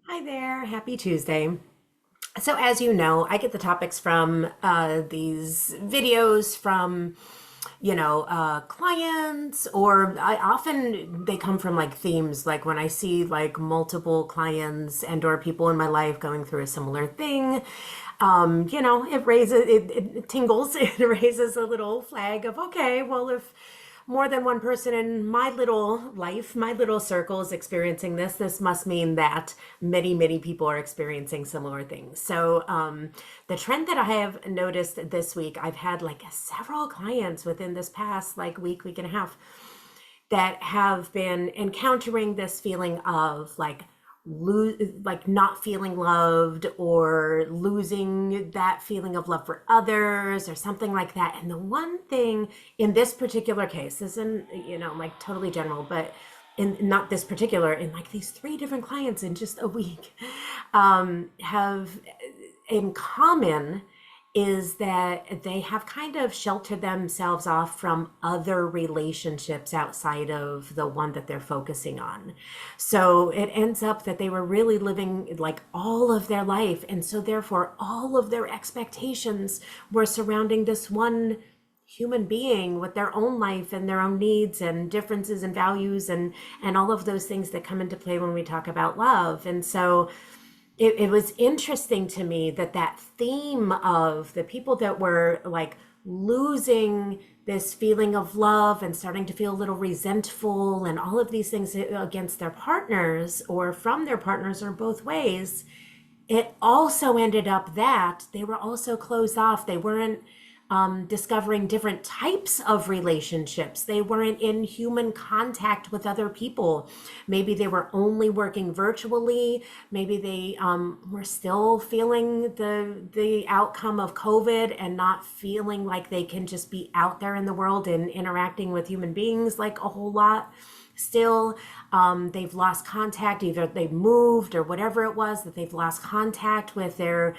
Hi there, happy Tuesday. So, as you know, I get the topics from these videos from, clients, or I often they come from like themes, like when I see like multiple clients and or people in my life going through a similar thing. It tingles, it raises a little flag of, okay, well, if more than one person in my little life, my little circle is experiencing this must mean that many people are experiencing similar things. So, the trend that I have noticed this week, I've had like several clients within this past like week and a half that have been encountering this feeling of like not feeling loved or losing that feeling of love for others or something like that. And the one thing in this particular case, this isn't, like totally general, but in not this particular, in like these three different clients in just a week, have in common is that they have kind of sheltered themselves off from other relationships outside of the one that they're focusing on. So it ends up that they were really living like all of their life. And so therefore, all of their expectations were surrounding this one human being with their own life and their own needs and differences and values and all of those things that come into play when we talk about love. And so it was interesting to me that that theme of the people that were like losing this feeling of love and starting to feel a little resentful and all of these things against their partners or from their partners or both ways, it also ended up that they were also closed off. They weren't discovering different types of relationships. They weren't in human contact with other people. Maybe they were only working virtually. Maybe they were still feeling the outcome of COVID and not feeling like they can just be out there in the world and interacting with human beings like a whole lot still. They've lost contact, either they've moved or whatever it was, that they've lost contact with their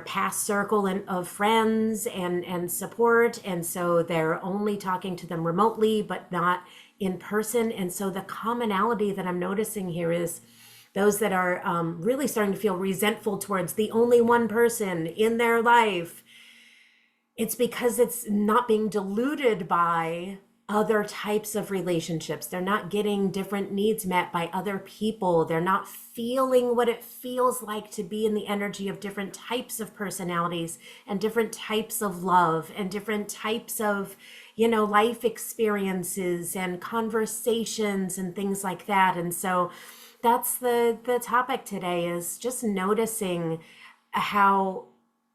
past circle of friends and support, and so they're only talking to them remotely but not in person. And so the commonality that I'm noticing here is those that are really starting to feel resentful towards the only one person in their life. It's because it's not being diluted by other types of relationships. They're not getting different needs met by other people. They're not feeling what it feels like to be in the energy of different types of personalities and different types of love and different types of, life experiences and conversations and things like that. And so that's the topic today, is just noticing how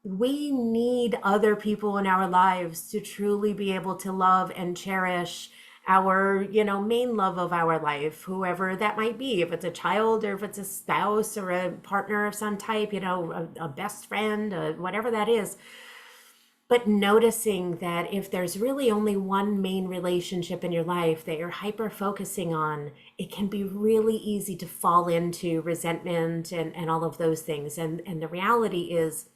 we need other people in our lives to truly be able to love and cherish our, main love of our life, whoever that might be, if it's a child or if it's a spouse or a partner of some type, a best friend, whatever that is. But noticing that if there's really only one main relationship in your life that you're hyper focusing on, it can be really easy to fall into resentment and all of those things. And the reality is,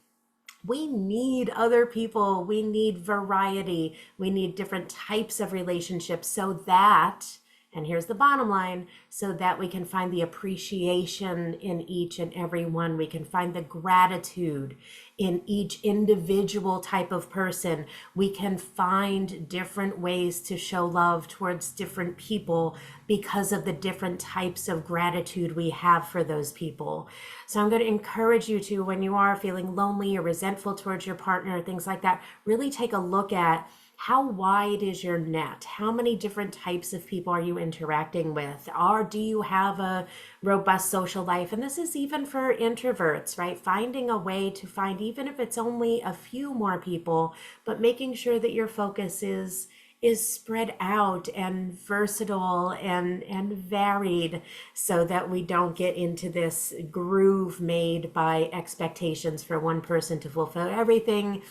we need other people. We need variety. We need different types of relationships so that, and here's the bottom line, so that we can find the appreciation in each and every one. We can find the gratitude in each individual type of person. We can find different ways to show love towards different people because of the different types of gratitude we have for those people. So I'm going to encourage you to, when you are feeling lonely or resentful towards your partner, things like that, really take a look at how wide is your net? How many different types of people are you interacting with? Or do you have a robust social life? And this is even for introverts, right? Finding a way to find, even if it's only a few more people, but making sure that your focus is spread out and versatile and varied, so that we don't get into this groove made by expectations for one person to fulfill everything,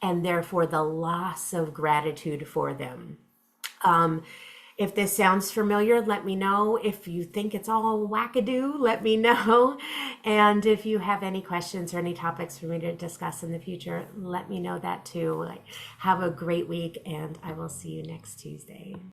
and therefore the loss of gratitude for them. If this sounds familiar, let me know. If you think it's all wackadoo, let me know. And if you have any questions or any topics for me to discuss in the future, let me know that too. Have a great week, and I will see you next Tuesday.